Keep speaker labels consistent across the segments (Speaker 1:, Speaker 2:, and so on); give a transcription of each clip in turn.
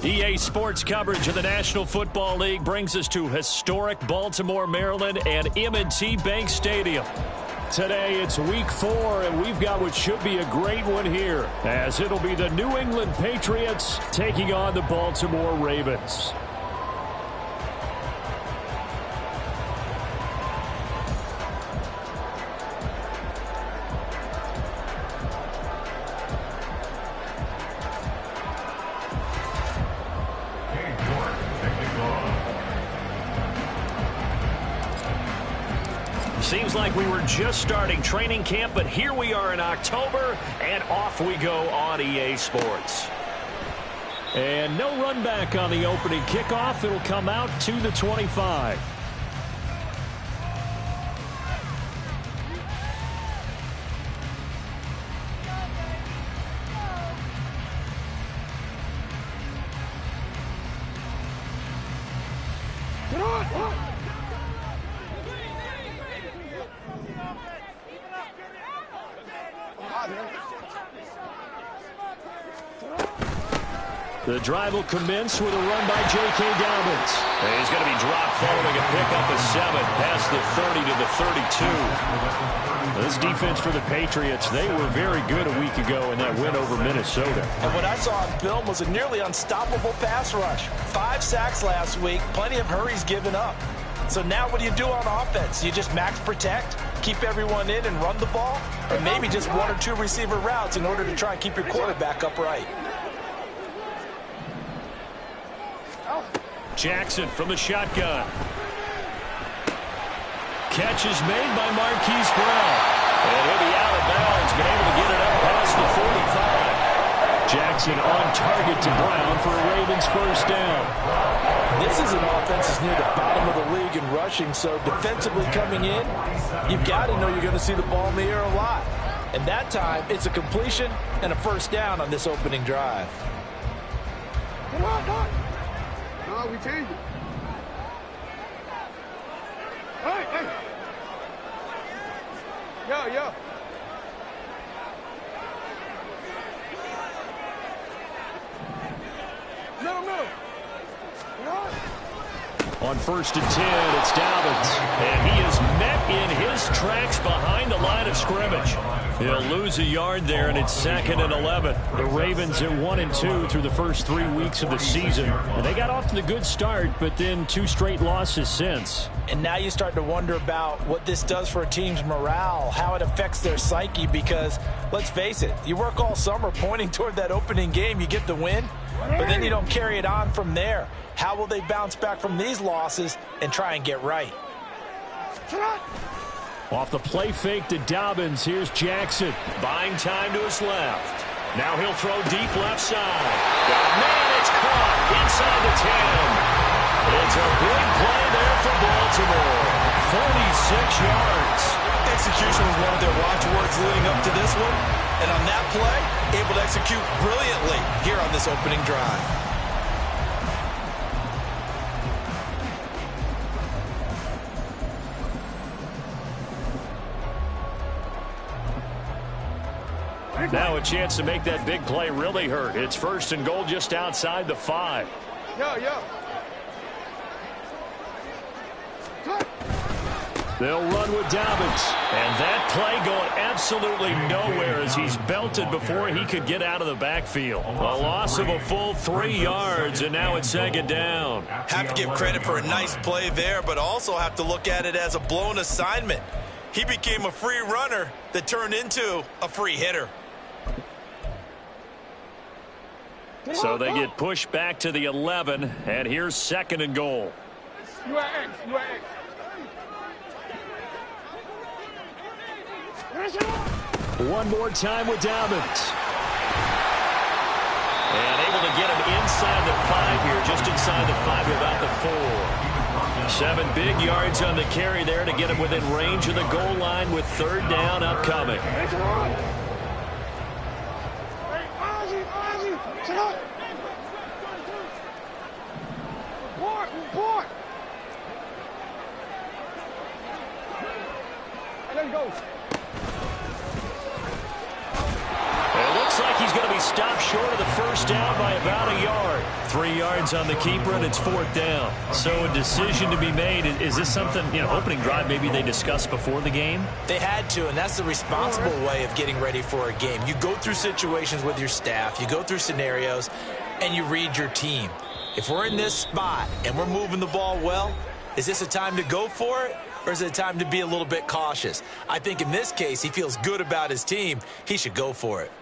Speaker 1: EA Sports coverage of the National Football League brings us to historic Baltimore, Maryland and M&T Bank Stadium. Today it's week 4, and we've got what should be a great one here, as it'll be the New England Patriots taking on the Baltimore Ravens. Seems like we were just starting training camp, but here we are in October, and off we go on EA Sports. And no run back on the opening kickoff. It'll come out to the 25. The drive will commence with a run by J.K. Dobbins. And he's going to be dropped following a pickup of 7 past the 30 to the 32. This defense for the Patriots, they were very good a week ago in that win over Minnesota.
Speaker 2: And what I saw on film was a nearly unstoppable pass rush. 5 sacks last week, plenty of hurries given up. So now what do you do on offense? You just max protect, keep everyone in and run the ball, or maybe just 1 or 2 receiver routes in order to try and keep your quarterback upright.
Speaker 1: Jackson from the shotgun. Catch is made by Marquise Brown. And he'll be out of bounds, been able to get it up past the 45. Jackson on target to Brown for a Ravens first down.
Speaker 2: This is an offense that's near the bottom of the league in rushing, so defensively coming in, you've got to know you're going to see the ball in the air a lot. And that time, it's a completion and a first down on this opening drive.
Speaker 3: Come on. No, we changed it. Hey. Yo. No.
Speaker 1: On 1st and 10, it's Dobbins. And he is met in his tracks behind the line of scrimmage. He'll lose a yard there, and it's 2nd and 11. The Ravens at 1-2 through the first 3 weeks of the season. And they got off to the good start, but then 2 straight losses since.
Speaker 2: And now you start to wonder about what this does for a team's morale, how it affects their psyche, because, let's face it, you work all summer pointing toward that opening game, you get the win, but then you don't carry it on from there. How will they bounce back from these losses and try and get right?
Speaker 1: Off the play fake to Dobbins, here's Jackson. Buying time to his left. Now he'll throw deep left side. Man, it's caught inside the 10. It's a big play there for Baltimore. 46 yards.
Speaker 4: Execution was one of their watchwords leading up to this one. And on that play, able to execute brilliantly here on this opening drive.
Speaker 1: Now a chance to make that big play really hurt. It's 1st and goal just outside the 5.
Speaker 3: Yo.
Speaker 1: They'll run with Dobbins. And that play going absolutely nowhere as he's belted before he could get out of the backfield. A loss of a full 3 yards, and now it's 2nd down.
Speaker 4: Have to give credit for a nice play there, but also have to look at it as a blown assignment. He became a free runner that turned into a free hitter.
Speaker 1: So they get pushed back to the 11, and here's 2nd and goal.
Speaker 3: You are X.
Speaker 1: One more time with Dobbins. And able to get him inside the 5 here, just inside the 5, about the 4. 7 big yards on the carry there to get him within range of the goal line with 3rd down upcoming.
Speaker 3: Report. There he goes.
Speaker 1: It looks like he's going to be stopped short of the first down by about a yard. 3 yards on the keeper, and it's 4th down. So a decision to be made. Is this something, opening drive maybe they discussed before the game?
Speaker 2: They had to, and that's the responsible way of getting ready for a game. You go through situations with your staff, you go through scenarios, and you read your team. If we're in this spot and we're moving the ball well, is this a time to go for it, or is it a time to be a little bit cautious? I think in this case, he feels good about his team. He should go for it.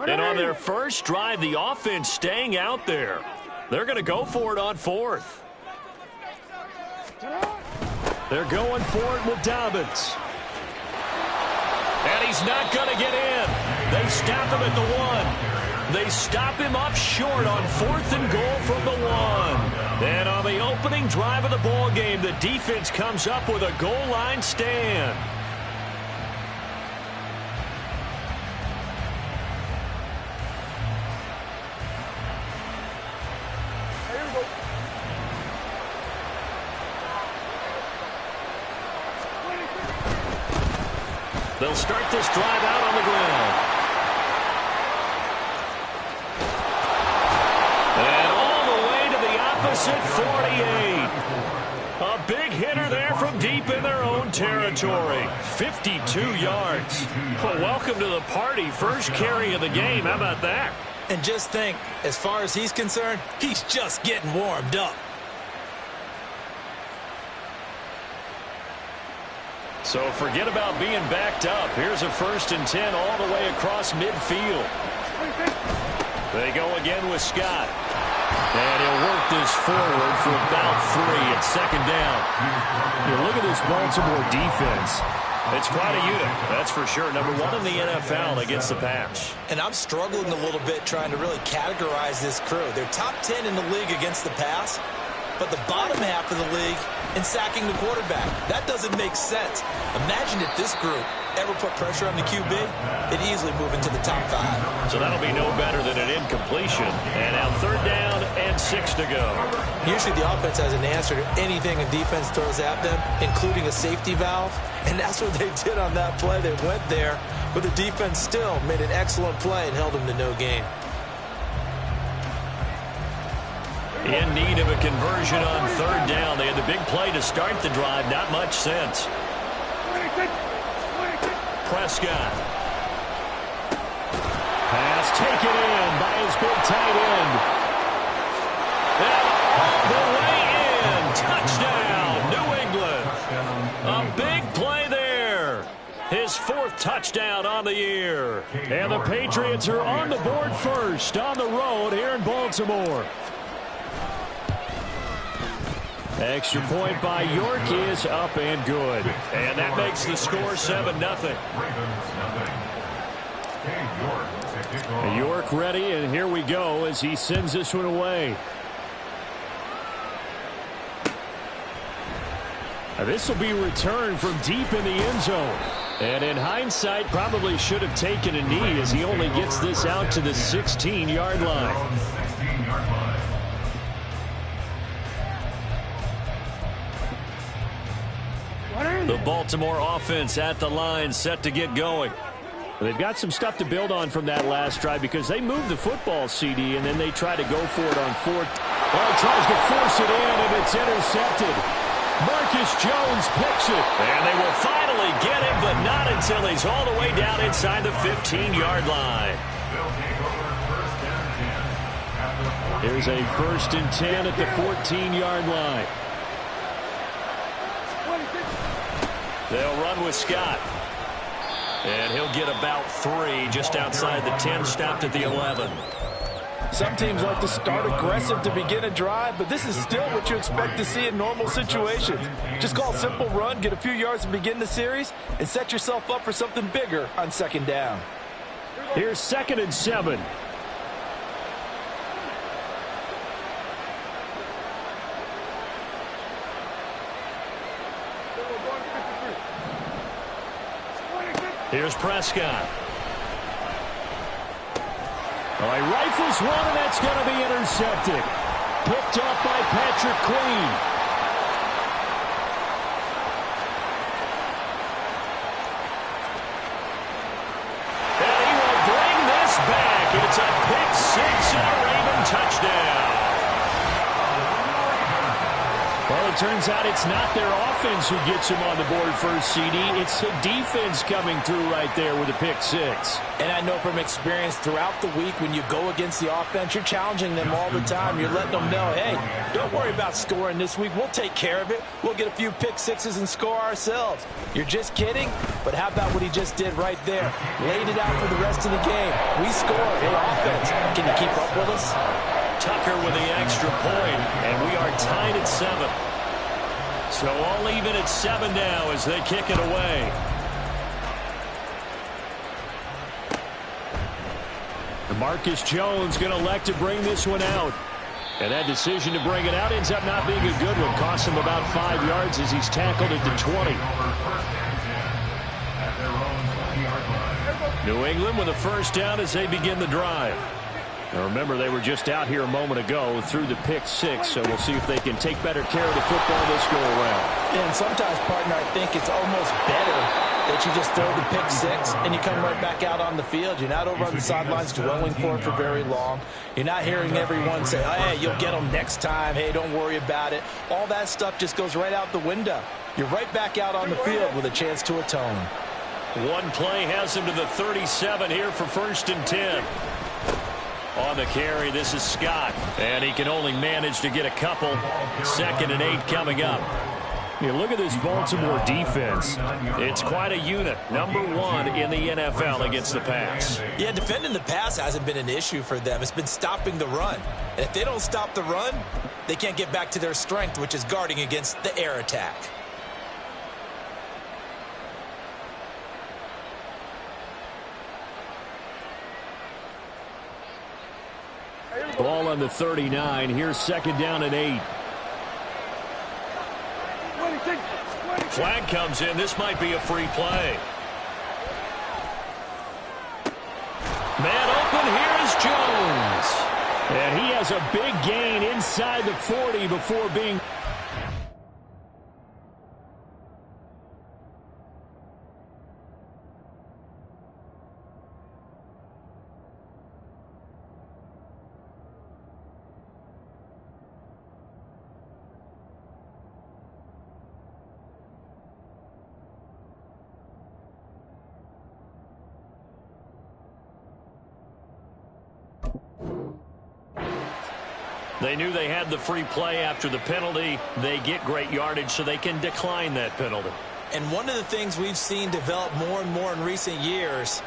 Speaker 1: And on their first drive, the offense staying out there. They're going to go for it on 4th. They're going for it with Dobbins. And he's not going to get in. They stop him at the 1. They stop him up short on 4th and goal from the 1. And on the opening drive of the ball game, the defense comes up with a goal line stand. They'll start this drive out on the ground. And all the way to the opposite 48. A big hitter there from deep in their own territory. 52 yards. Well, welcome to the party. First carry of the game. How about that?
Speaker 2: And just think, as far as he's concerned, he's just getting warmed up.
Speaker 1: So forget about being backed up. Here's a 1st and 10 all the way across midfield. They go again with Scott. And he'll work this forward for about 3 at 2nd down. Look at this Baltimore defense. It's quite a unit, that's for sure. Number 1 in the NFL against the pass.
Speaker 2: And I'm struggling a little bit trying to really categorize this crew. They're top 10 in the league against the pass, but the bottom half of the league in sacking the quarterback. That doesn't make sense. Imagine if this group ever put pressure on the QB, they'd easily move into the top 5.
Speaker 1: So that'll be no better than an incompletion. And now 3rd down and 6 to go.
Speaker 2: Usually the offense has an answer to anything a defense throws at them, including a safety valve. And that's what they did on that play. They went there, but the defense still made an excellent play and held them to no gain.
Speaker 1: In need of a conversion on 3rd down. They had the big play to start the drive. Not much sense. Prescott. Pass taken in by his big tight end. And all the way in. Touchdown, New England. A big play there. His 4th touchdown on the year. And the Patriots are on the board first on the road here in Baltimore. Extra point by York is up and good. And that makes the score 7-0. York ready, and here we go as he sends this one away. Now this will be returned from deep in the end zone. And in hindsight, probably should have taken a knee as he only gets this out to the 16-yard line. The Baltimore offense at the line, set to get going. They've got some stuff to build on from that last drive because they moved the football, CD, and then they try to go for it on 4th. Well, he tries to force it in, and it's intercepted. Marcus Jones picks it. And they will finally get him, but not until he's all the way down inside the 15-yard line. Here's a 1st and 10 at the 14-yard line. They'll run with Scott. And he'll get about 3 just outside the 10, stopped at the 11.
Speaker 2: Some teams like to start aggressive to begin a drive, but this is still what you expect to see in normal situations. Just call a simple run, get a few yards to begin the series, and set yourself up for something bigger on 2nd down.
Speaker 1: Here's 2nd and 7. Here's Prescott. Oh, he rifles one, and that's going to be intercepted. Picked up by Patrick Queen. And he will bring this back. It's a pick six and a Raven touchdown. Well, it turns out it's not their offense who gets him on the board first, CD. It's the defense coming through right there with a pick six.
Speaker 2: And I know from experience throughout the week when you go against the offense, you're challenging them all the time. You're letting them know, hey, don't worry about scoring this week. We'll take care of it. We'll get a few pick sixes and score ourselves. You're just kidding? But how about what he just did right there? Laid it out for the rest of the game. We scored. Hey, offense, can you keep up with us?
Speaker 1: Tucker with the extra point, and we are tied at 7. So all even at 7 now as they kick it away. Marcus Jones going to elect to bring this one out. And that decision to bring it out ends up not being a good one. Costs him about 5 yards as he's tackled at the 20. New England with a first down as they begin the drive. Now remember, they were just out here a moment ago through the pick six, so we'll see if they can take better care of the football this go around.
Speaker 2: And sometimes, partner, I think it's almost better that you just throw the pick six and you come right back out on the field. You're not over on the sidelines dwelling for it for very long. You're not hearing everyone say, hey, you'll get them next time. Hey, don't worry about it. All that stuff just goes right out the window. You're right back out on the field with a chance to atone.
Speaker 1: One play has him to the 37 here for 1st and 10. On the carry, this is Scott. And he can only manage to get a couple. 2nd and 8 coming up. You look at this Baltimore defense. It's quite a unit. Number 1 in the NFL against the pass.
Speaker 2: Yeah, defending the pass hasn't been an issue for them. It's been stopping the run. And if they don't stop the run, they can't get back to their strength, which is guarding against the air attack.
Speaker 1: Ball on the 39. Here's 2nd down and 8. Flag comes in. This might be a free play. Man open. Here is Jones. And he has a big gain inside the 40 before being... They knew they had the free play after the penalty. They get great yardage, so they can decline that penalty.
Speaker 2: And one of the things we've seen develop more and more in recent years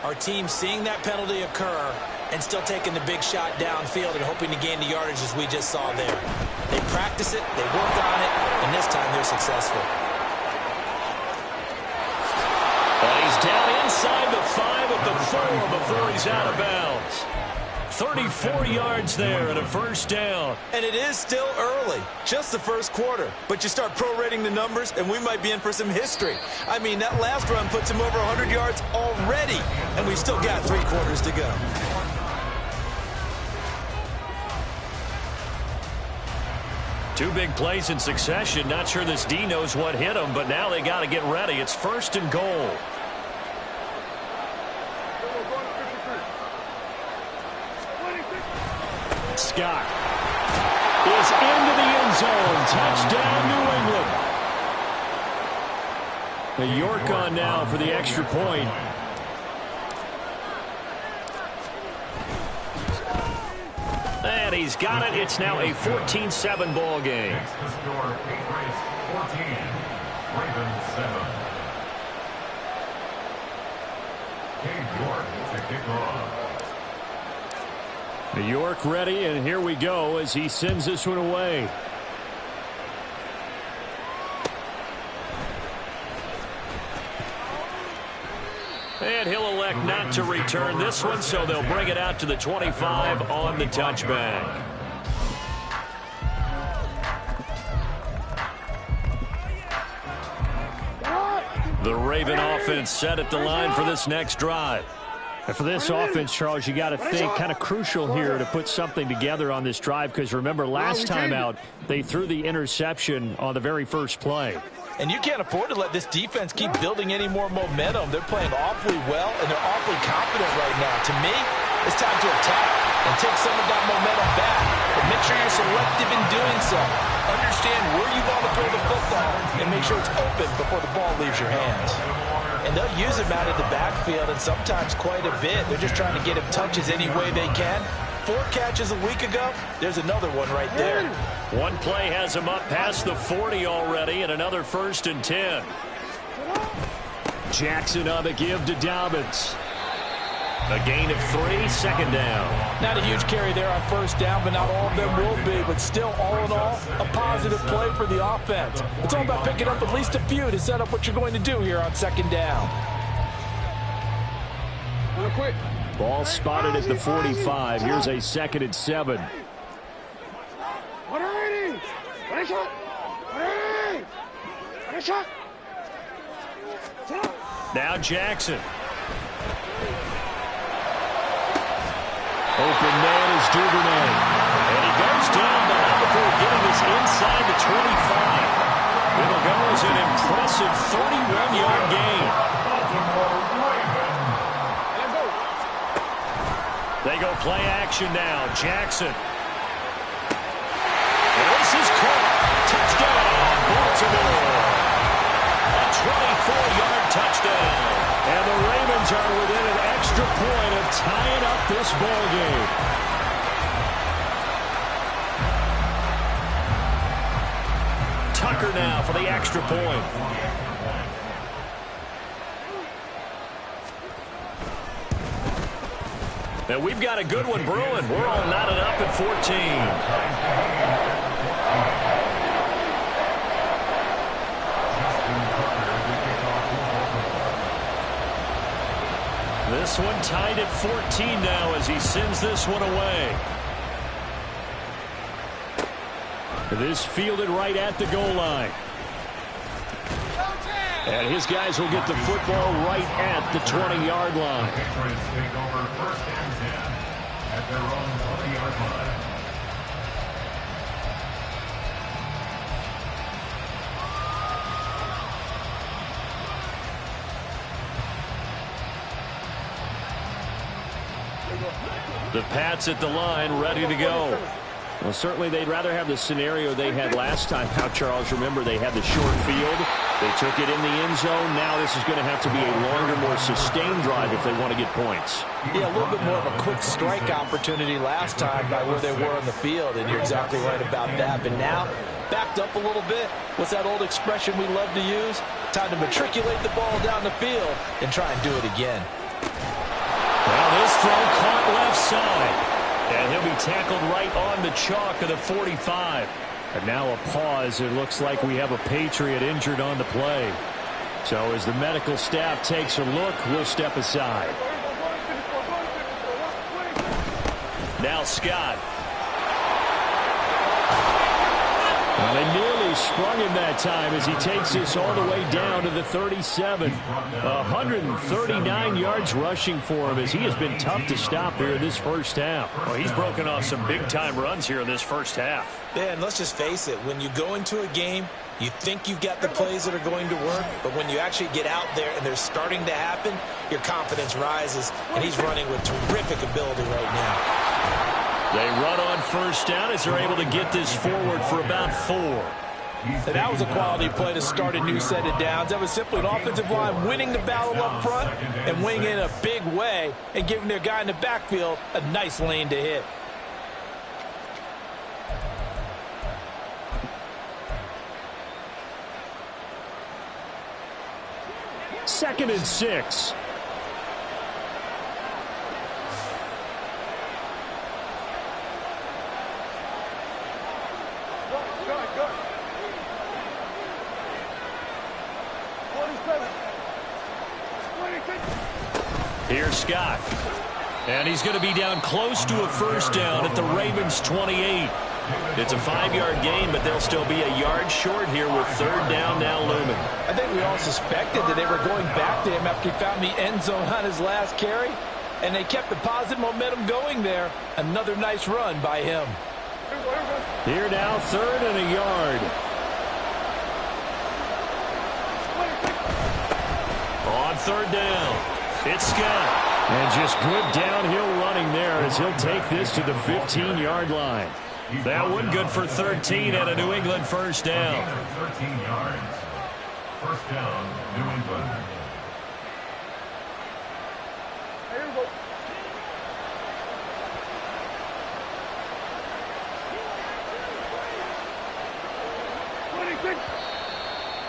Speaker 2: are teams seeing that penalty occur and still taking the big shot downfield and hoping to gain the yardage as we just saw there. They practice it, they work on it, and this time they're successful.
Speaker 1: And he's down inside the 5 at the 4 before he's out of bounds. 34 yards there and a first down.
Speaker 2: And it is still early, just the first quarter. But you start prorating the numbers, and we might be in for some history. I mean, that last run puts him over 100 yards already, and we've still got 3 quarters to go.
Speaker 1: Two big plays in succession. Not sure this D knows what hit him, but now they got to get ready. It's 1st and goal. Scott is into the end zone. Touchdown, New England. The York on now for the extra point. And he's got it. It's now a 14-7 ball game. New York ready, and here we go as he sends this one away. And he'll elect not to return this one, so they'll bring it out to the 25 on the touchback. The Raven offense set at the line for this next drive. And for this offense, Charles, you got to think kind of crucial here to put something together on this drive because remember last time out they threw the interception on the very first play.
Speaker 2: And you can't afford to let this defense keep building any more momentum. They're playing awfully well, and they're awfully confident right now. To me, it's time to attack and take some of that momentum back. But make sure you're selective in doing so. Understand where you want to throw the football and make sure it's open before the ball leaves your hands. And they'll use him out of the backfield, and sometimes quite a bit. They're just trying to get him touches any way they can. 4 catches a week ago, there's another one right there.
Speaker 1: One play has him up past the 40 already, and another 1st and 10. Jackson on the give to Dobbins. A gain of 3, 2nd down.
Speaker 2: Not a huge carry there on 1st down, but not all of them will be. But still, all in all, a positive play for the offense. It's all about picking up at least a few to set up what you're going to do here on 2nd down.
Speaker 3: Real quick.
Speaker 1: Ball spotted at the 45. Here's a 2nd and 7. Now Jackson. Open man is Duvernay. And he goes down, but not before getting this inside the 25. It'll go as an impressive 31-yard gain. They go play action now. Jackson. And this is caught. Touchdown, Baltimore. A 24-yard touchdown. And the Ravens are within an extra point of tying up this ball game. Tucker now for the extra point. And we've got a good one brewing. We're all knotted up at 14. This one tied at 14 now as he sends this one away. This fielded right at the goal line. And his guys will get the football right at the 20-yard line. At their own 20-yard line. The Pats at the line, ready to go. Well, certainly they'd rather have the scenario they had last time out, Charles. Remember, they had the short field. They took it in the end zone. Now this is going to have to be a longer, more sustained drive if they want to get points.
Speaker 2: Yeah, a little bit more of a quick strike opportunity last time by where they were on the field, and you're exactly right about that. But now, backed up a little bit. What's that old expression we love to use? Time to matriculate the ball down the field and try and do it again.
Speaker 1: Well, this throw caught left side. And he'll be tackled right on the chalk of the 45. And now a pause. It looks like we have a Patriot injured on the play. So as the medical staff takes a look, we'll step aside. Now Scott. Well, they nearly sprung him that time as he takes this all the way down to the 37. 139 yards rushing for him as he has been tough to stop here in this first half. Well, he's broken off some big-time runs here in this first half.
Speaker 2: Yeah, and let's just face it. When you go into a game, you think you've got the plays that are going to work, but when you actually get out there and they're starting to happen, your confidence rises, and he's running with terrific ability right now.
Speaker 1: They run on first down as they're able to get this forward for about 4.
Speaker 2: And that was a quality play to start a new set of downs. That was simply an offensive line winning the battle up front and winning in a big way and giving their guy in the backfield a nice lane to hit.
Speaker 1: Second and 6. Here's Scott. And he's going to be down close to a first down at the Ravens' 28. It's a 5-yard gain, but they'll still be a yard short here with third down now looming.
Speaker 2: I think we all suspected that they were going back to him after he found the end zone on his last carry. And they kept the positive momentum going there. Another nice run by him.
Speaker 1: Here now, 3rd and a yard. On 3rd down, it's Scott. And just good downhill running there as he'll take this to the 15-yard line. That one good for 13 and a New England first down.
Speaker 5: 13 yards. First down, New England.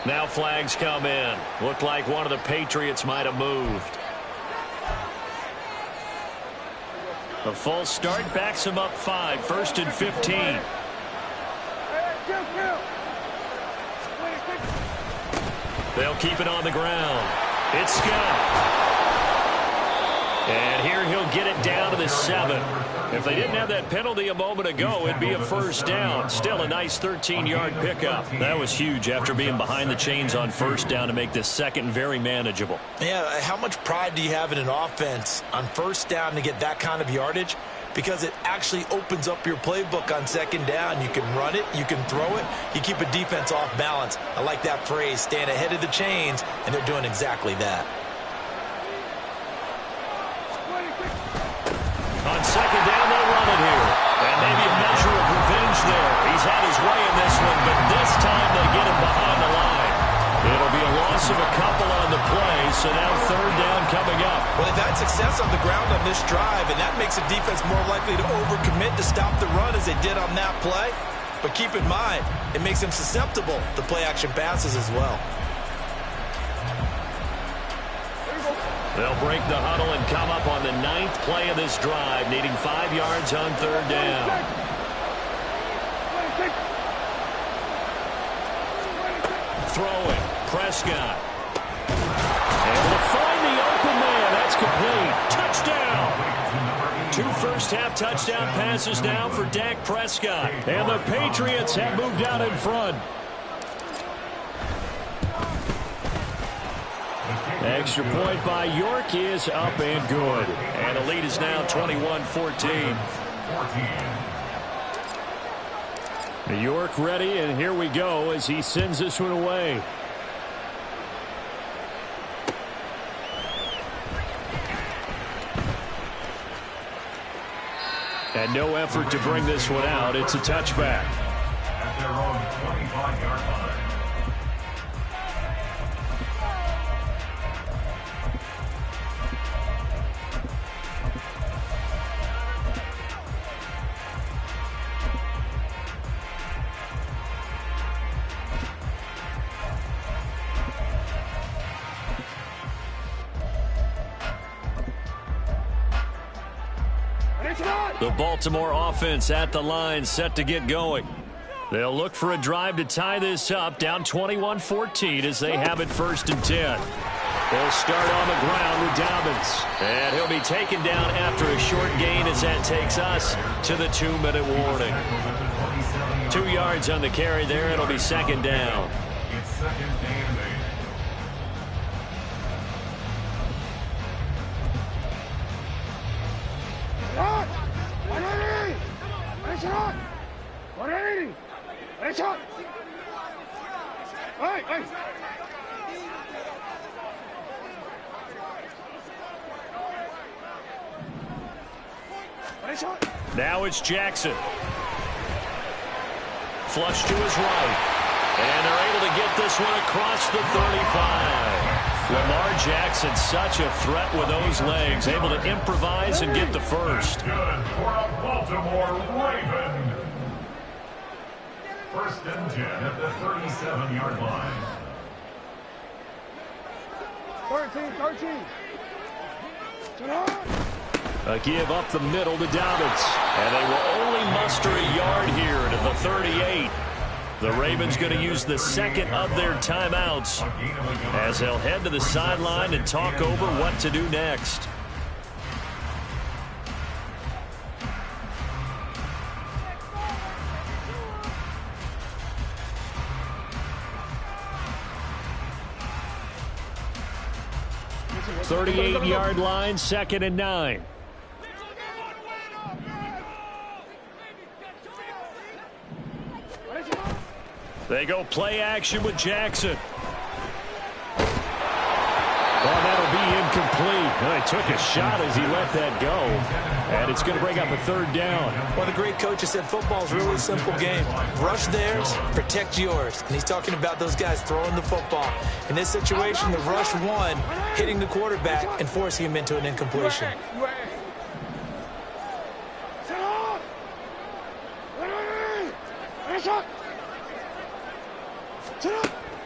Speaker 1: Now flags come in. Looked like one of the Patriots might have moved. The false start backs him up 5. 1st and 15. They'll keep it on the ground. It's Scott. And here he'll get it down to the 7. If they didn't have that penalty a moment ago, it'd be a first down. Still a nice 13-yard pickup. That was huge after being behind the chains on first down to make this second very manageable.
Speaker 2: Yeah, how much pride do you have in an offense on first down to get that kind of yardage? Because it actually opens up your playbook on second down. You can run it, you can throw it, you keep a defense off balance. I like that phrase, staying ahead of the chains, and they're doing exactly that.
Speaker 1: On second down, they'll run it here. And maybe a measure of revenge there. He's had his way in this one, but this time they get him behind the line. It'll be a loss of a couple on the play, so now 3rd down coming up.
Speaker 2: Well, they've had success on the ground on this drive, and that makes the defense more likely to overcommit to stop the run as they did on that play. But keep in mind, it makes them susceptible to play-action passes as well.
Speaker 1: They'll break the huddle and come up on the 9th play of this drive, needing 5 yards on 3rd down. Throwing, Prescott. Able to find the open man. That's complete. Touchdown. 2 first-half touchdown passes now for Dak Prescott. And the Patriots have moved out in front. Extra point by York is up and good. And the lead is now 21-14. York ready, and here we go as he sends this one away. And no effort to bring this one out. It's a touchback.
Speaker 5: At their own 25-yard line.
Speaker 1: The Baltimore offense at the line, set to get going. They'll look for a drive to tie this up, down 21-14 as they have it 1st and 10. They'll start on the ground with Dobbins. And he'll be taken down after a short gain as that takes us to the 2-minute warning. 2 yards on the carry there. It'll be 2nd down.
Speaker 5: It's 2nd and 8.
Speaker 1: Now it's Jackson. Flush to his right. And they're able to get this one across the 35. Lamar Jackson, such a threat with those legs, able to improvise and get the first.
Speaker 5: Good for a Baltimore Raven. 1st and 10 at the 37-yard line.
Speaker 3: 13.
Speaker 1: A give up the middle to Dobbins. And they will only muster a yard here to the 38. The Ravens going to use the 2nd of their timeouts as they'll head to the sideline and talk over what to do next. 38-yard line, 2nd and 9. They go play action with Jackson. Well, that'll be incomplete. Well, he took a shot as he let that go. And it's going to bring up a 3rd down.
Speaker 2: Well, the great coach has said football is really a simple game. Rush theirs, protect yours. And he's talking about those guys throwing the football. In this situation, the rush one, hitting the quarterback and forcing him into an incompletion.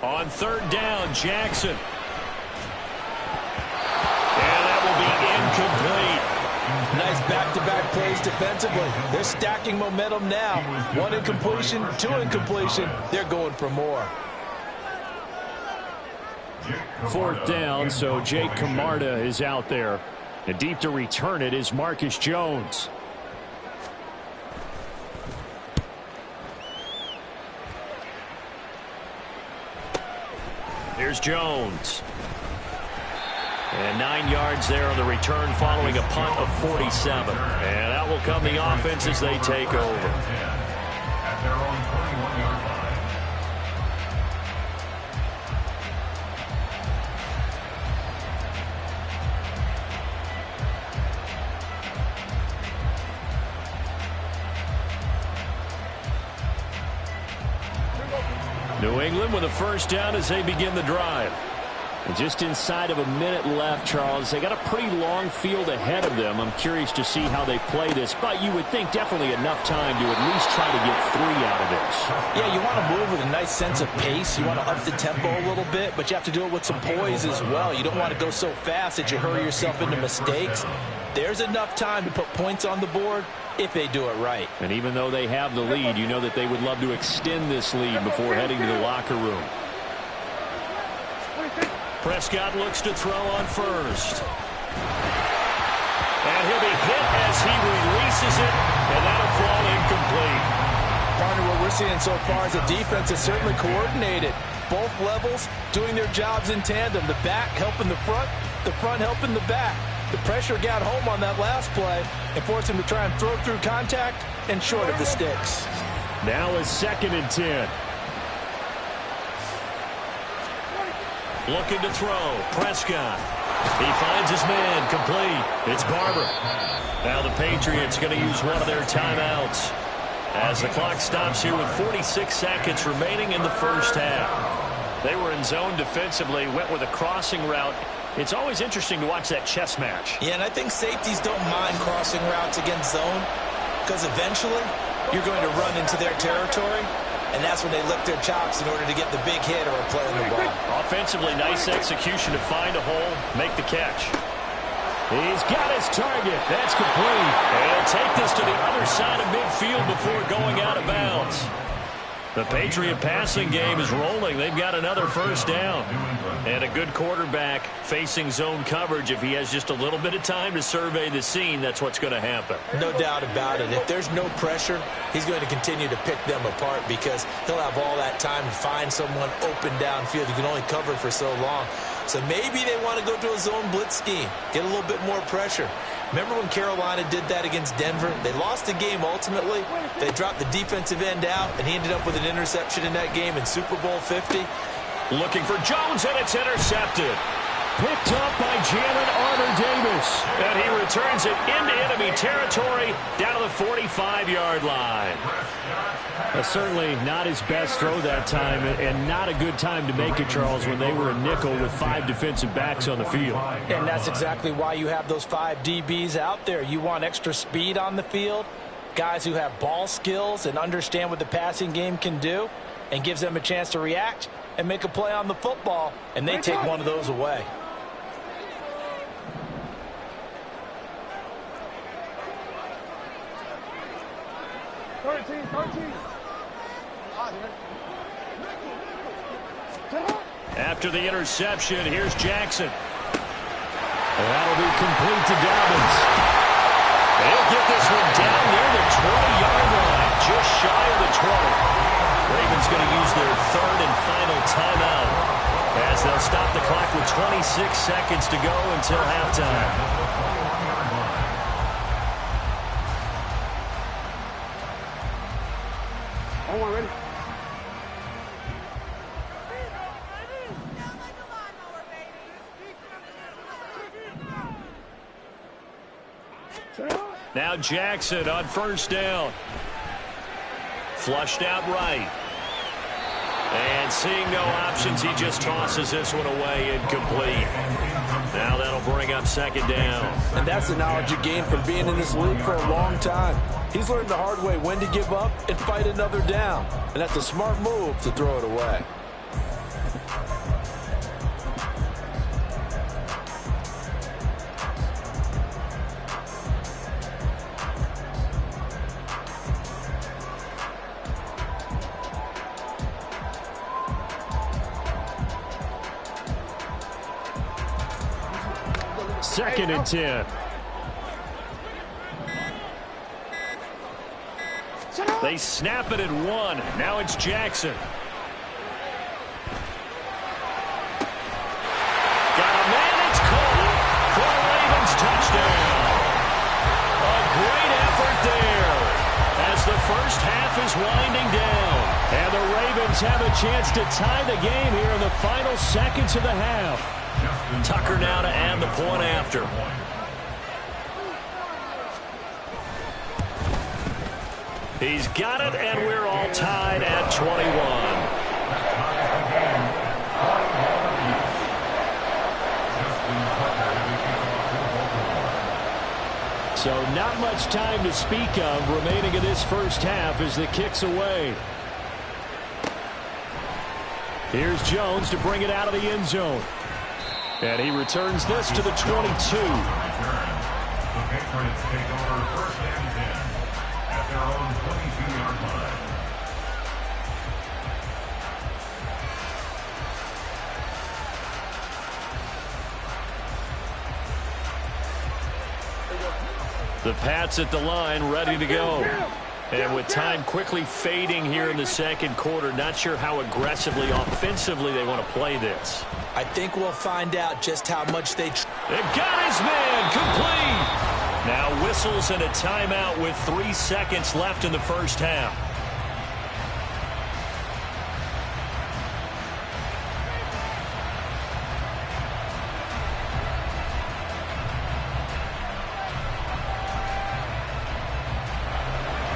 Speaker 1: On 3rd down, Jackson. And that will be incomplete.
Speaker 2: Nice back-to-back plays defensively. They're stacking momentum now. 1 incompletion, 2 incompletion. They're going for more.
Speaker 1: 4th down, so Jake Camarda is out there. And deep to return it is Marcus Jones. Here's Jones. And 9 yards there on the return following a punt of 47. And out will come the offense as they take over.
Speaker 5: At their own 21-yard line.
Speaker 1: New England with a 1st down as they begin the drive. And just inside of a minute left, Charles. They got a pretty long field ahead of them. I'm curious to see how they play this, but you would think definitely enough time to at least try to get 3 out of this.
Speaker 2: Yeah, you want to move with a nice sense of pace. You want to up the tempo a little bit, but you have to do it with some poise as well. You don't want to go so fast that you hurry yourself into mistakes. There's enough time to put points on the board if they do it right.
Speaker 1: And even though they have the lead, you know that they would love to extend this lead before heading to the locker room. Prescott looks to throw on 1st. And he'll be hit as he releases it, and that'll fall incomplete.
Speaker 2: Partner, what we're seeing so far is a defense that's certainly coordinated. Both levels doing their jobs in tandem. The back helping the front helping the back. The pressure got home on that last play and forced him to try and throw through contact and short of the sticks.
Speaker 1: Now a 2nd and 10. Looking to throw. Prescott. He finds his man. Complete. It's Barber. Now the Patriots going to use one of their timeouts as the clock stops here with 46 seconds remaining in the 1st half. They were in zone defensively, went with a crossing route. It's always interesting to watch that chess match.
Speaker 2: Yeah, and I think safeties don't mind crossing routes against zone because eventually you're going to run into their territory, and that's when they lick their chops in order to get the big hit or play on the ball.
Speaker 1: Offensively, nice execution to find a hole, make the catch. He's got his target. That's complete. And he'll take this to the other side of midfield before going out of bounds. The Patriot passing game is rolling. They've got another 1st down. And a good quarterback facing zone coverage. If he has just a little bit of time to survey the scene, that's what's going to happen.
Speaker 2: No doubt about it. If there's no pressure, he's going to continue to pick them apart because he'll have all that time to find someone open downfield. You can only cover for so long. So maybe they want to go to a zone blitz scheme, get a little bit more pressure. Remember when Carolina did that against Denver? They lost the game ultimately. They dropped the defensive end out, and he ended up with an interception in that game in Super Bowl 50.
Speaker 1: Looking for Jones, and it's intercepted. Picked up by Jalen Armour-Davis. And he returns it into enemy territory down to the 45-yard line. Certainly not his best throw that time, and not a good time to make it, Charles, when they were a nickel with 5 defensive backs on the field.
Speaker 2: And that's exactly why you have those 5 DBs out there. You want extra speed on the field, guys who have ball skills and understand what the passing game can do, and gives them a chance to react and make a play on the football, and they take one of those away.
Speaker 1: After the interception, here's Jackson. And that'll be complete to Dobbins. They'll get this one down near the 20-yard line, just shy of the 20. Ravens going to use their 3rd and final timeout. As they'll stop the clock with 26 seconds to go until halftime.
Speaker 3: Ready?
Speaker 1: Now Jackson on first down. Flushed out right. And seeing no options, he just tosses this one away incomplete. Now that'll bring up second down.
Speaker 2: And that's the knowledge you gain from being in this league for a long time. He's learned the hard way when to give up and fight another down. And that's a smart move to throw it away.
Speaker 1: Second and 10. They snap it at 1. Now it's Jackson. Got a man. It's caught for a Ravens touchdown. A great effort there as the first half is winding down. And the Ravens have a chance to tie the game here in the final seconds of the half. Tucker now to add the point after. He's got it, and we're all tied at 21. So not much time to speak of remaining in this first half as the kick's away. Here's Jones to bring it out of the end zone. And he returns this to the 22.
Speaker 5: The Patriots take over first and 10 at their own 22-yard line.
Speaker 1: The Pats at the line, ready to go. And with time quickly fading here in the second quarter, not sure how aggressively, offensively they want to play this.
Speaker 2: I think we'll find out just how much they...
Speaker 1: It got his man complete. Now whistles and a timeout with 3 seconds left in the first half.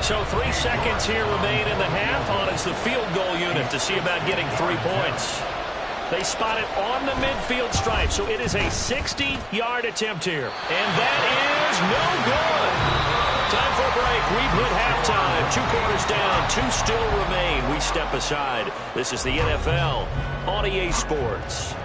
Speaker 1: So 3 seconds here remain in the half. On is the field goal unit to see about getting 3 points. They spot it on the midfield stripe, so it is a 60-yard attempt here. And that is no good. Time for a break. We've hit halftime. 2 quarters down, 2 still remain. We step aside. This is the NFL on EA Sports.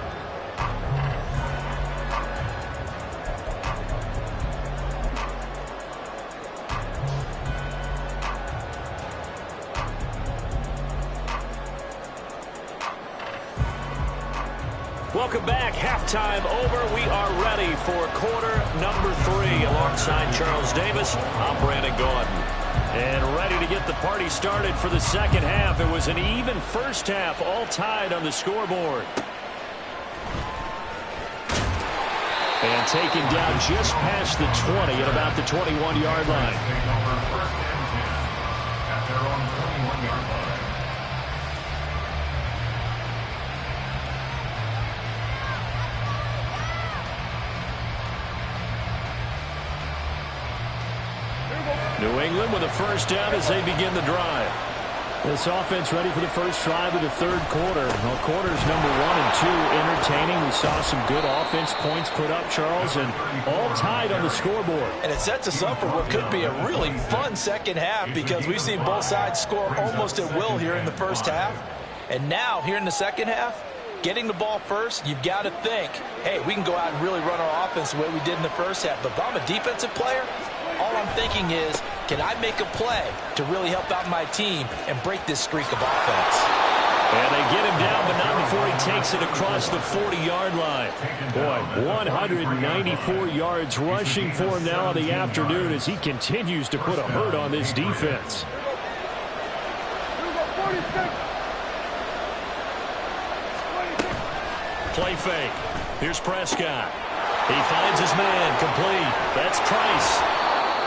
Speaker 1: Welcome back. Halftime over. We are ready for quarter number 3. Alongside Charles Davis, I'm Brandon Gaudin. And ready to get the party started for the second half. It was an even first half, all tied on the scoreboard. And taken down just past the 20 at about the 21-yard line.
Speaker 5: Take over first and 10 at their own 21-yard line.
Speaker 1: New England with a first down as they begin the drive. This offense ready for the first drive of the third quarter. Well, quarters number 1 and 2 entertaining. We saw some good offense points put up, Charles, and all tied on the scoreboard.
Speaker 2: And it sets us up for what could be a really fun second half because we've seen both sides score almost at will here in the first half. And now, here in the second half, getting the ball first, you've got to think, hey, we can go out and really run our offense the way we did in the first half. But if I'm a defensive player, all I'm thinking is, can I make a play to really help out my team and break this streak of offense?
Speaker 1: And they get him down, but not before he takes it across the 40-yard line. Boy, 194 yards rushing for him now in the afternoon as he continues to put a hurt on this defense. play fake. Here's Prescott. He finds his man, complete. That's Price.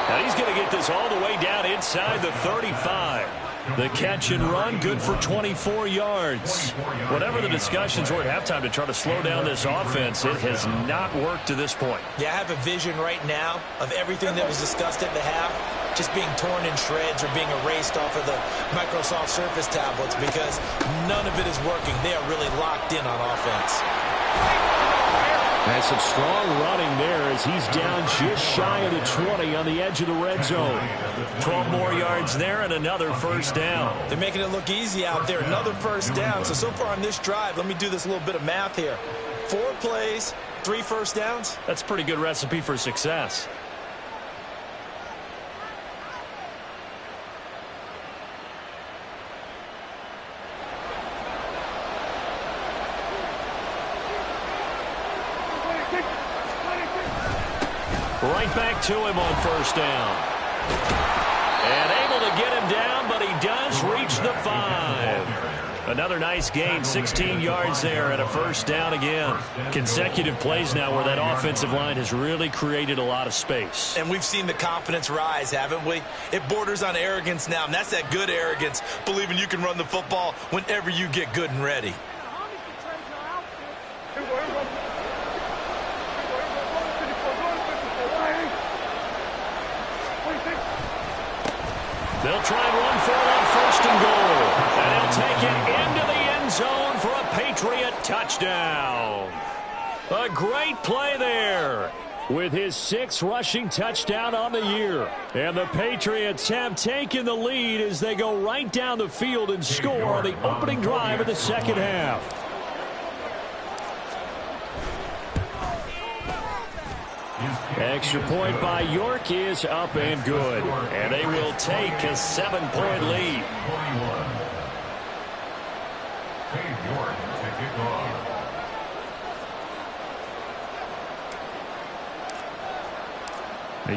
Speaker 1: Now he's going to get this all the way down inside the 35. The catch and run, good for 24 yards. Whatever the discussions were at halftime to try to slow down this offense, it has not worked to this point.
Speaker 2: Yeah, I have a vision right now of everything that was discussed at the half just being torn in shreds or being erased off of the Microsoft Surface tablets because none of it is working. They are really locked in on offense.
Speaker 1: That's some strong running there as he's down just shy of the 20 on the edge of the red zone. 12 more yards there and another first down.
Speaker 2: They're making it look easy out there. Another first down. So far on this drive, let me do this little bit of math here. 4 plays, 3 first downs.
Speaker 1: That's a pretty good recipe for success. Right back to him on first down. And able to get him down, but he does reach the 5. Another nice gain, 16 yards there and a first down again. Consecutive plays now where that offensive line has really created a lot of space.
Speaker 4: And we've seen the confidence rise, haven't we? It borders on arrogance now, and that's that good arrogance, believing you can run the football whenever you get good and ready.
Speaker 1: They'll try and run for it on first and goal. And he'll take it into the end zone for a Patriot touchdown. A great play there with his 6th rushing touchdown on the year. And the Patriots have taken the lead as they go right down the field and score on the opening drive of the second half. Extra point by York is up and good. And they will take a 7-point lead.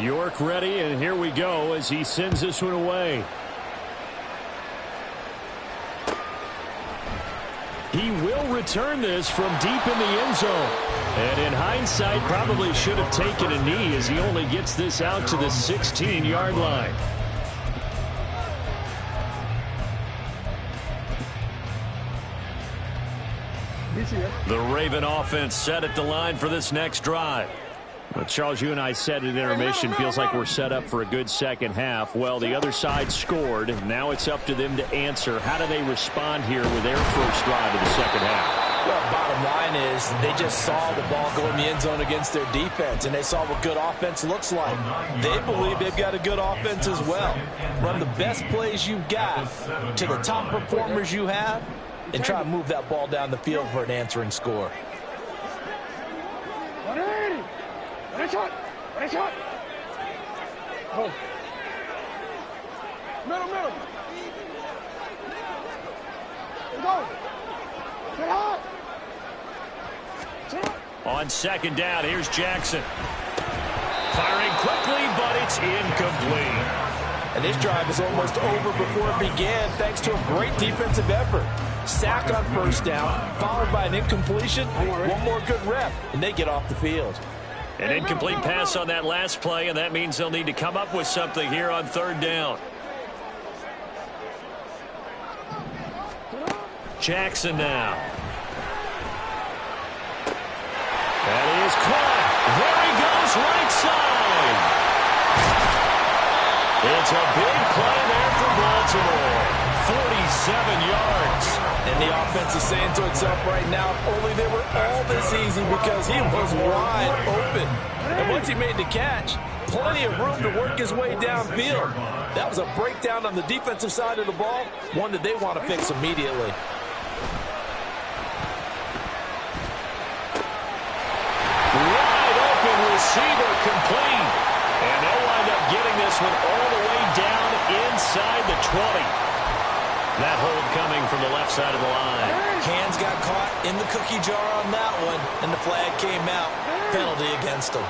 Speaker 1: York ready, and here we go as he sends this one away. He will return this from deep in the end zone. And in hindsight, probably should have taken a knee as he only gets this out to the 16-yard line. The Raven offense set at the line for this next drive. Well, Charles, you and I said at intermission, feels like we're set up for a good second half. Well, the other side scored. Now it's up to them to answer. How do they respond here with their first drive of the second half?
Speaker 2: Well, bottom line is they just saw the ball go in the end zone against their defense, and they saw what good offense looks like. They believe they've got a good offense as well. Run the best plays you've got to the top performers you have, and try to move that ball down the field for an answering score.
Speaker 3: Oh. Middle. Go. Get out.
Speaker 1: On second down, here's Jackson. Firing quickly, but it's incomplete.
Speaker 2: And this drive is almost over before it began thanks to a great defensive effort. Sack on first down, followed by an incompletion, one more good rep, and they get off the field.
Speaker 1: An incomplete pass on that last play, and that means they'll need to come up with something here on third down. Jackson now. That is caught. There he goes, right side. It's a big play there for Baltimore. 47 yards.
Speaker 2: And the offense is saying to itself right now, only they were all this easy because he was wide open. And once he made the catch, plenty of room to work his way downfield. That was a breakdown on the defensive side of the ball, one that they want to fix immediately.
Speaker 1: Wide open receiver complete. And they'll wind up getting this one all the way down inside the 20. That hold coming from the left side of the line.
Speaker 2: Hands got caught in the cookie jar on that one, and the flag came out. Penalty against him.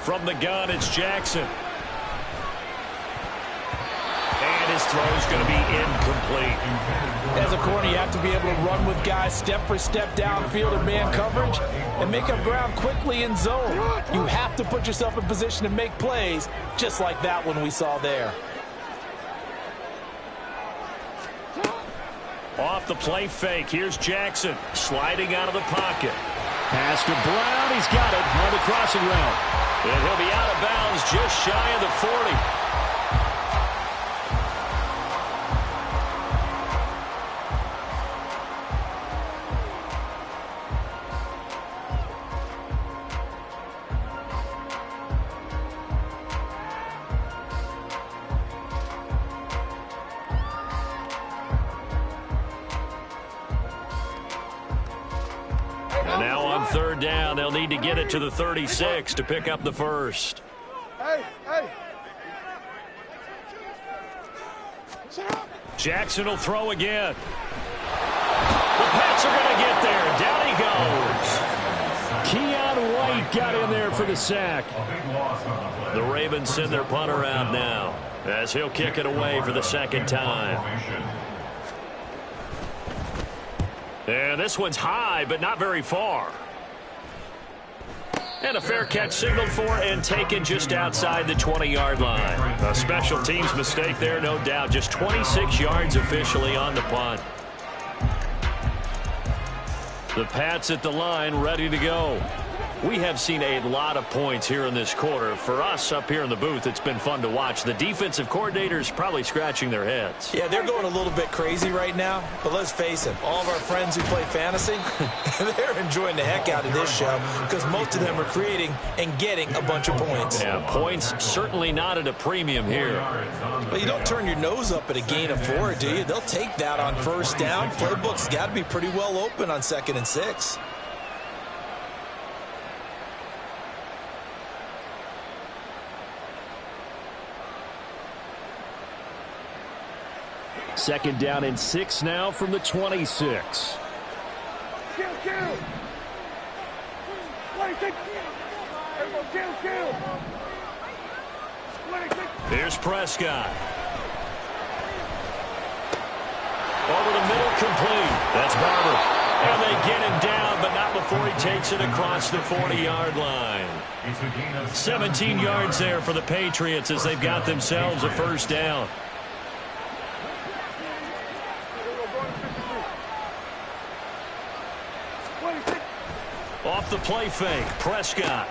Speaker 1: From the gun, it's Jackson. And his This throw is going to be incomplete.
Speaker 2: As a corner, you have to be able to run with guys step for step downfield in man coverage and make up ground quickly in zone. You have to put yourself in position to make plays, just like that one we saw there.
Speaker 1: Off the play fake, here's Jackson sliding out of the pocket. Pass to Brown, he's got it on the crossing route. And he'll be out of bounds just shy of the 40. And now on third down, they'll need to get it to the 36 to pick up the first.
Speaker 3: Hey.
Speaker 1: Jackson will throw again. The Pats are going to get there. Down he goes. Keon White got in there for the sack. The Ravens send their punter out now as he'll kick it away for the second time. And this one's high, but not very far. And a fair catch signaled for and taken just outside the 20-yard line. A special teams mistake there, no doubt. Just 26 yards officially on the punt. The Pats at the line, ready to go. We have seen a lot of points here in this quarter. For us up here in the booth, it's been fun to watch. The defensive coordinators probably scratching their heads.
Speaker 2: Yeah, they're going a little bit crazy right now, but let's face it, all of our friends who play fantasy, they're enjoying the heck out of this show because most of them are creating and getting a bunch of points.
Speaker 1: Yeah, points certainly not at a premium here.
Speaker 2: But you don't turn your nose up at a gain of 4, do you? They'll take that on first down. Playbook's got to be pretty well open on 2nd and 6.
Speaker 1: Second down and 6 now from the 26.
Speaker 3: Kill.
Speaker 1: Here's Prescott. Over the middle, complete. That's Barber. And they get him down, but not before he takes it across the 40-yard line. 17 yards there for the Patriots as they've got themselves a first down. Off the play fake, Prescott.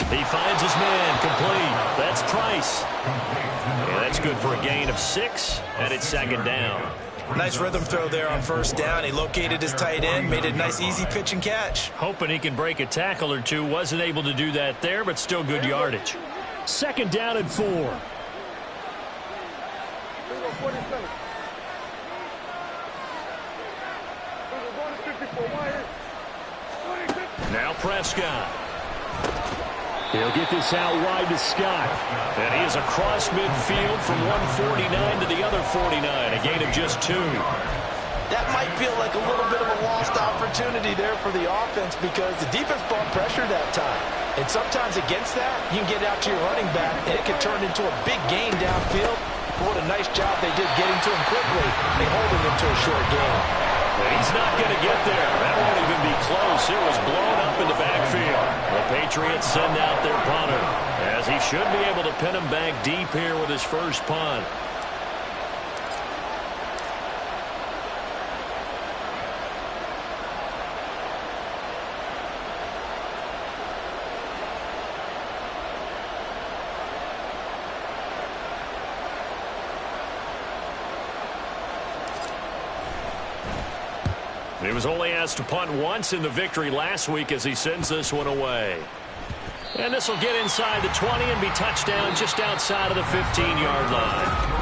Speaker 1: He finds his man, complete. That's Price. Yeah, that's good for a gain of 6, and it's second down.
Speaker 2: Nice rhythm throw there on first down. He located his tight end, made it a nice easy pitch and catch.
Speaker 1: Hoping he can break a tackle or two. Wasn't able to do that there, but still good yardage. Second down and 4. Now Prescott. He'll get this out wide to Scott. And he is across midfield from 149 to the other 49. A gain of just 2.
Speaker 2: That might feel like a little bit of a lost opportunity there for the offense because the defense brought pressure that time. And sometimes against that, you can get out to your running back, and it can turn into a big gain downfield. But what a nice job they did getting to him quickly and holding him to a short gain.
Speaker 1: He's not going to get there. That won't even be close. It was blown up in the backfield. The Patriots send out their punter, as he should be able to pin him back deep here with his first punt. He was only asked to punt once in the victory last week as he sends this one away. And this will get inside the 20 and be touchdown just outside of the 15-yard line.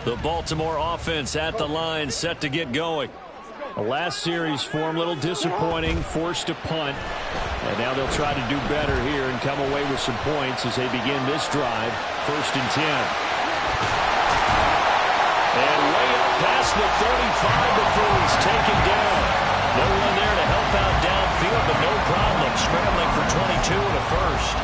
Speaker 1: The Baltimore offense at the line, set to get going. The last series form a little disappointing, forced to punt. And now they'll try to do better here and come away with some points as they begin this drive. 1st and 10. And way up past the 35 before he's taken down. No one there to help out downfield, but no problem. Scrambling for 22 and a first.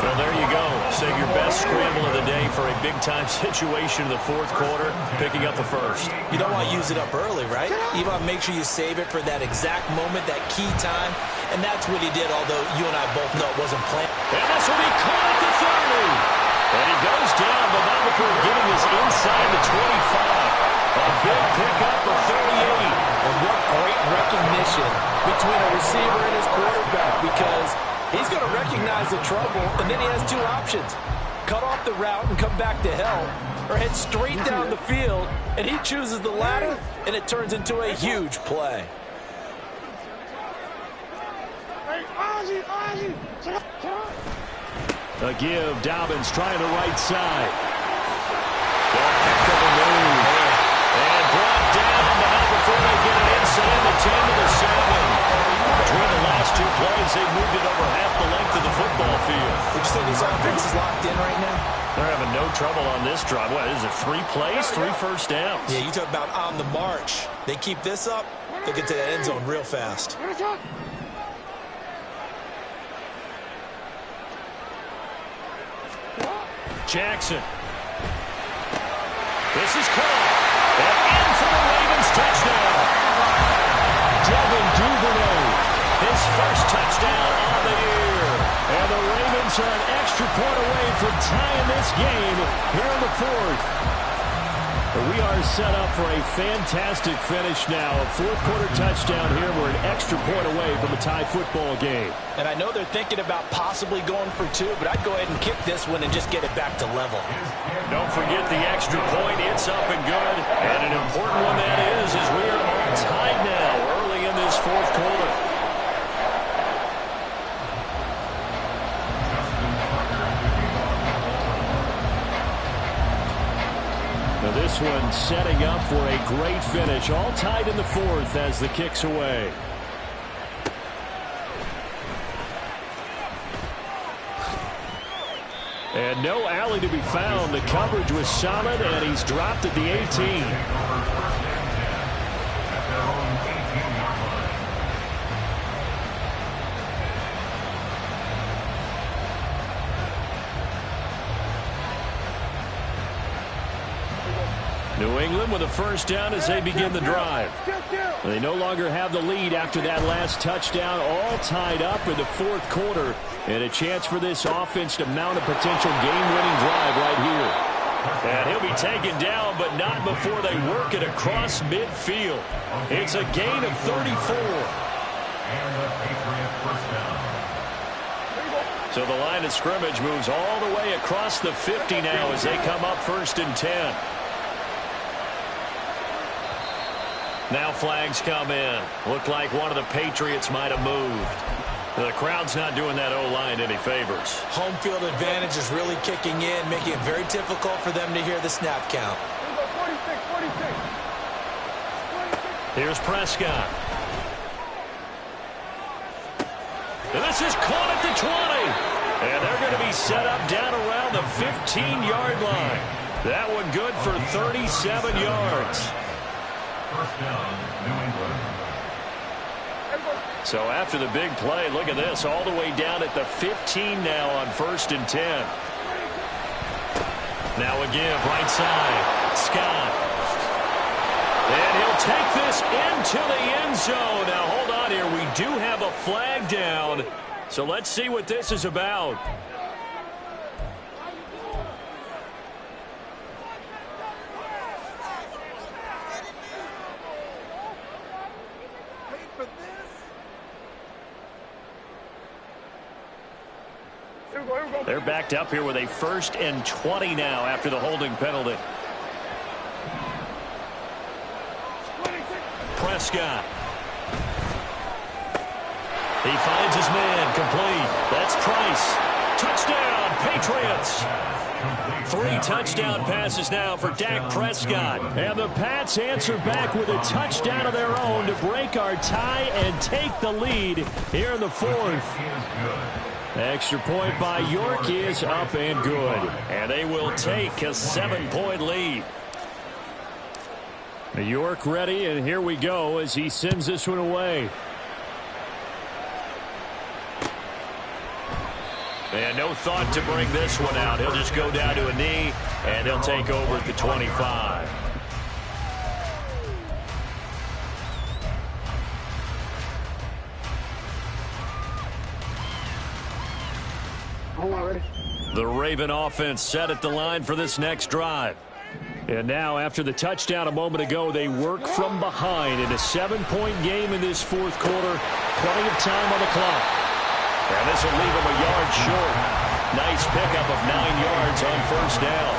Speaker 1: Well, there you go. Save your best scramble of the day for a big-time situation in the 4th quarter, picking up the first.
Speaker 2: You don't want to use it up early, right? You want to make sure you save it for that exact moment, that key time. And that's what he did, although you and I both know it wasn't planned.
Speaker 1: And this will be caught at the 30. And he goes down, but not before getting us inside the 25. A big pickup of 38.
Speaker 2: And what great recognition between a receiver and his quarterback, because he's going to recognize the trouble, and then he has 2 options. Cut off the route and come back to help, or head straight down the field, and he chooses the latter, and it turns into a huge play.
Speaker 1: A give, Dobbins trying the right side. And brought down, but not before they get it inside the 10 to the 7. Between the last 2 plays, they've moved it over half the length of the football field.
Speaker 2: Would you say this offense is locked in right now?
Speaker 1: They're having no trouble on this drive. What is it, 3 plays, 3 first downs?
Speaker 2: Yeah, you talk about on the march. They keep this up, they'll get to the end zone real fast.
Speaker 1: Jackson. This is caught. And in for the Ravens touchdown. Devin Duvernay, his first touchdown on the year. And the Ravens are an extra point away from tying this game here in the 4th. We are set up for a fantastic finish now. A 4th quarter touchdown here. We're an extra point away from a tie football game.
Speaker 2: And I know they're thinking about possibly going for 2, but I'd go ahead and kick this one and just get it back to level.
Speaker 1: Don't forget the extra point. It's up and good. And an important one that is we are all tied now early in this 4th quarter. Now this one setting up for a great finish. All tied in the 4th as the kick's away. And no alley to be found. The coverage was solid, and he's dropped at the 18. New England with a first down as they begin the drive. They no longer have the lead after that last touchdown, all tied up in the 4th quarter, and a chance for this offense to mount a potential game-winning drive right here. And he'll be taken down, but not before they work it across midfield. It's a gain of 34. So the line of scrimmage moves all the way across the 50 now as they come up 1st and 10. Now flags come in. Looked like one of the Patriots might have moved. The crowd's not doing that O-line any favors.
Speaker 2: Home field advantage is really kicking in, making it very difficult for them to hear the snap count.
Speaker 3: 46.
Speaker 1: Here's Prescott. And this is caught at the 20. And they're going to be set up down around the 15-yard line. That one good for 37 yards.
Speaker 5: First down, New England.
Speaker 1: So after the big play, look at this, all the way down at the 15 now on 1st and 10. Now a give, right side, Scott. And he'll take this into the end zone. Now hold on here, we do have a flag down. So let's see what this is about. They're backed up here with a 1st and 20 now after the holding penalty. Prescott. He finds his man complete. That's Price. Touchdown, Patriots. 3 touchdown passes now for Dak Prescott. And the Pats answer back with a touchdown of their own to break our tie and take the lead here in the 4th. Extra point by York is up and good. And they will take a 7-point lead. York ready, and here we go as he sends this one away. And no thought to bring this one out. He'll just go down to a knee, and he'll take over at the 25. The Raven offense set at the line for this next drive. And now, after the touchdown a moment ago, they work from behind in a 7-point game in this 4th quarter. Plenty of time on the clock. And this will leave him a yard short. Nice pickup of 9 yards on first down.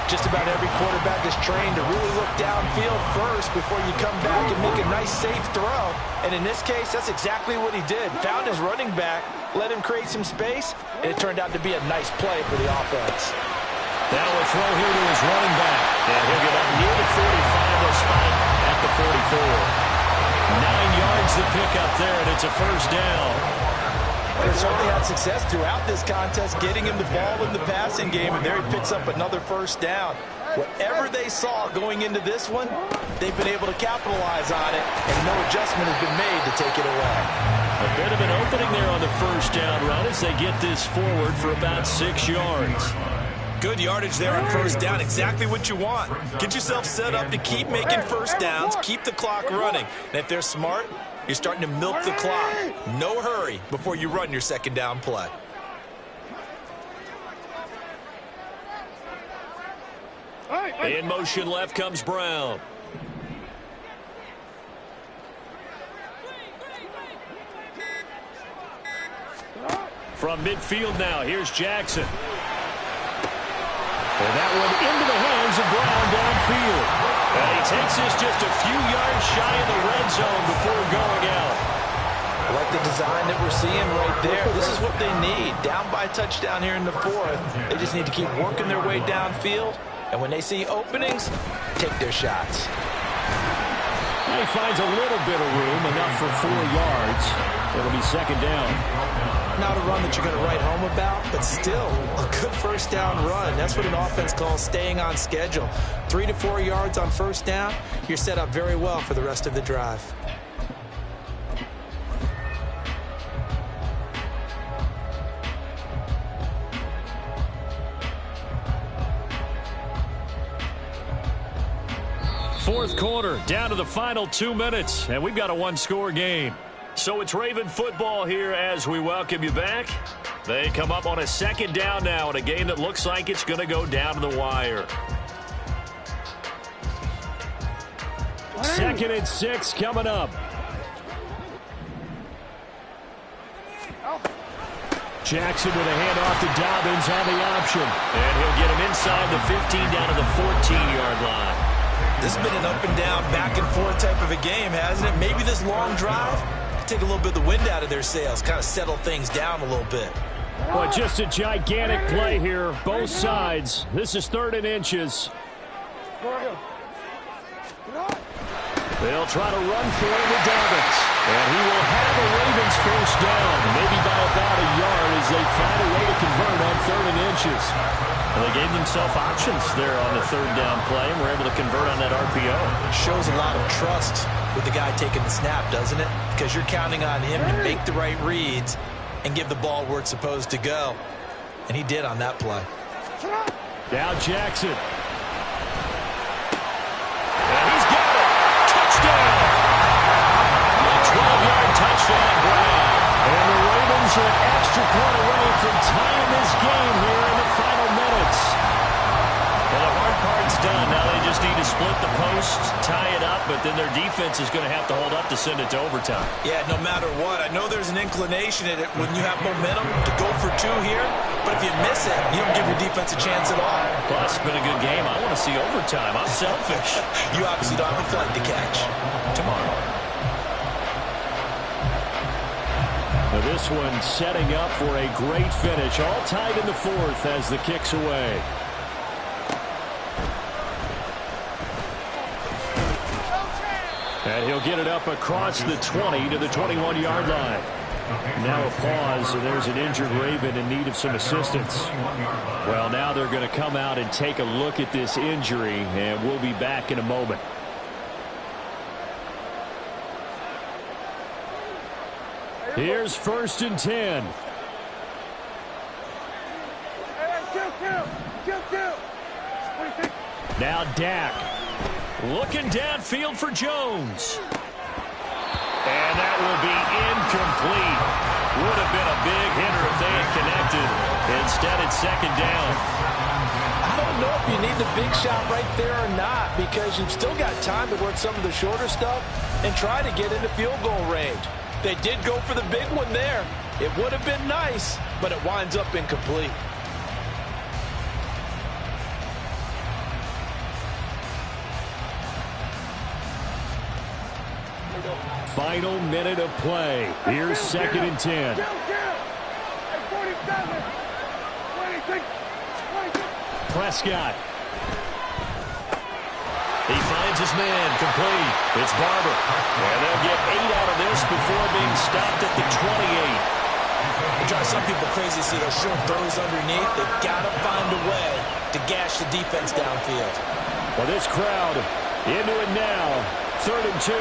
Speaker 2: Just about every quarterback is trained to really look downfield first before you come back and make a nice, safe throw. And in this case, that's exactly what he did. Found his running back, let him create some space, and it turned out to be a nice play for the offense.
Speaker 1: Now a throw here to his running back. And he'll get up near the 45, the spot at the 44. 9 yards to pick up there, and it's a first down.
Speaker 2: They certainly had success throughout this contest, getting him the ball in the passing game, and there he picks up another first down. Whatever they saw going into this one, they've been able to capitalize on it, and no adjustment has been made to take it away.
Speaker 1: A bit of an opening there on the first down run as they get this forward for about 6 yards.
Speaker 4: Good yardage there on first down. Exactly what you want. Get yourself set up to keep making first downs, keep the clock running. And if they're smart, you're starting to milk the clock. No hurry before you run your second down play.
Speaker 1: In motion left comes Brown. From midfield now, here's Jackson. And that one into the hands of Brown downfield. And he takes this just a few yards shy of the red zone before going out.
Speaker 2: I like the design that we're seeing right there. This is what they need. Down by a touchdown here in the 4th. They just need to keep working their way downfield. And when they see openings, take their shots.
Speaker 1: He finds a little bit of room, enough for 4 yards. It'll be second down.
Speaker 2: Not a run that you're going to write home about, but still a good first down run. That's what an offense calls staying on schedule. 3 to 4 yards on first down, you're set up very well for the rest of the drive.
Speaker 1: Fourth quarter, down to the final 2 minutes, and we've got a 1-score game. So it's Raven football here as we welcome you back. They come up on a second down now in a game that looks like it's going to go down to the wire. 2nd and 6 coming up. Jackson with a handoff to Dobbins on the option. And he'll get him inside the 15 down to the 14-yard line.
Speaker 4: This has been an up and down, back and forth type of a game, hasn't it? Maybe this long drive take a little bit of the wind out of their sails, kind of settle things down a little bit.
Speaker 1: Well, just a gigantic play here, both sides. This is 3rd and inches. They'll try to run for it with Dobbins. And he will have a Ravens first down, maybe by about a yard as they find a way to convert on 3rd and inches. Well, they gave themselves options there on the 3rd down play and were able to convert on that RPO.
Speaker 2: Shows a lot of trust with the guy taking the snap, doesn't it? Because you're counting on him to make the right reads and give the ball where it's supposed to go. And he did on that play.
Speaker 1: Now Jackson. And he's got it. Touchdown. A 12-yard touchdown Brown. And the Ravens are an extra point away from tying this game here in the final minutes. Well, the hard part's done. Now they just need to split the post, tie it up, but then their defense is going to have to hold up to send it to overtime.
Speaker 4: Yeah, no matter what. I know there's an inclination in it when you have momentum to go for 2 here, but if you miss it, you don't give your defense a chance at all.
Speaker 1: Plus, it's been a good game. I want to see overtime. I'm selfish.
Speaker 4: You obviously don't have a flight to catch.
Speaker 1: Tomorrow. The This one setting up for a great finish. All tied in the fourth as the kick's away. And he'll get it up across the 20 to the 21-yard line. Now a pause, and there's an injured Raven in need of some assistance. Well, now they're going to come out and take a look at this injury, and we'll be back in a moment. Here's 1st and 10. Now Dak looking downfield for Jones. And that will be incomplete. Would have been a big hitter if they had connected. Instead, it's 2nd down.
Speaker 2: I don't know if you need the big shot right there or not, because you've still got time to work some of the shorter stuff and try to get into field goal range. They did go for the big one there. It would have been nice, but it winds up incomplete.
Speaker 1: Final minute of play. Here's 2nd and 10. Prescott. He finds his man, complete. It's Barber. And they'll get 8 out of this before being stopped at the 28.
Speaker 4: It drives some people crazy to see those short throws underneath. They've got to find a way to gash the defense downfield.
Speaker 1: Well, this crowd into it now. 3rd and 2.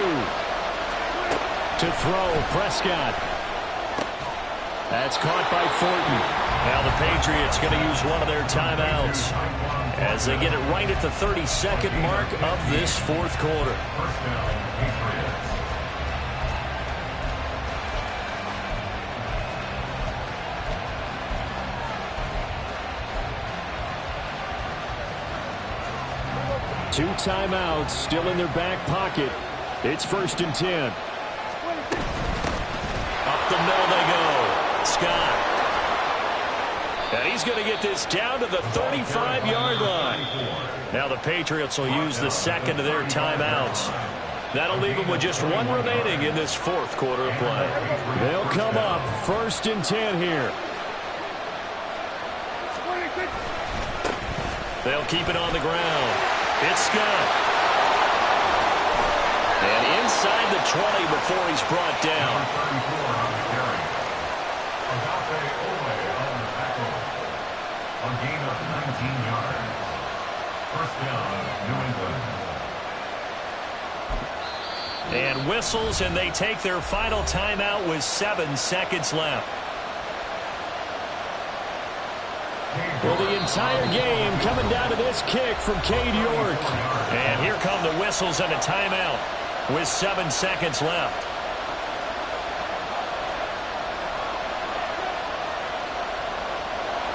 Speaker 1: To throw, Prescott. That's caught by Thornton. Now the Patriots going to use one of their timeouts as they get it right at the 32nd mark of this 4th quarter. Two timeouts still in their back pocket. It's 1st and 10. Up the middle they go. Scott. And he's going to get this down to the 35-yard line. Now the Patriots will use the 2nd of their timeouts. That'll leave them with just one remaining in this 4th quarter of play. They'll come up 1st and 10 here. They'll keep it on the ground. It's Scott. And inside the 20 before he's brought down.
Speaker 5: A gain of 19 yards. 1st down, New England.
Speaker 1: And whistles, and they take their final timeout with 7 seconds left. Well, the entire game coming down to this kick from Cade York. And here come the whistles and a timeout with 7 seconds left.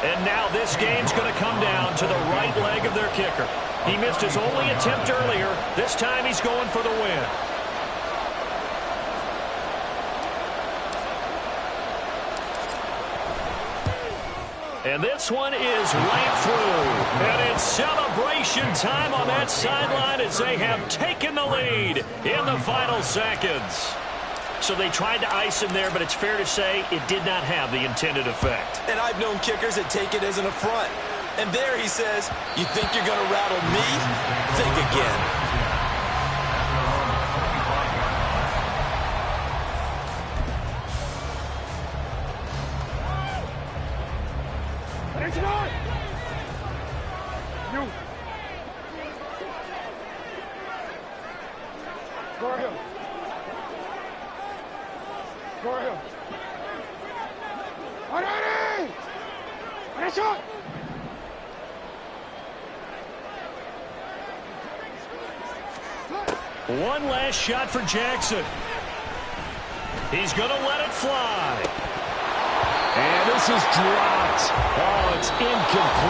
Speaker 1: And now this game's going to come down to the right leg of their kicker. He missed his only attempt earlier. This time he's going for the win. And this one is right through. And it's celebration time on that sideline as they have taken the lead in the final seconds. So they tried to ice him there, but it's fair to say it did not have the intended effect.
Speaker 4: And I've known kickers that take it as an affront. And there he says, you think you're going to rattle me? Think again.
Speaker 1: One last shot for Jackson. He's going to let it fly. And this is dropped. Oh, it's incomplete.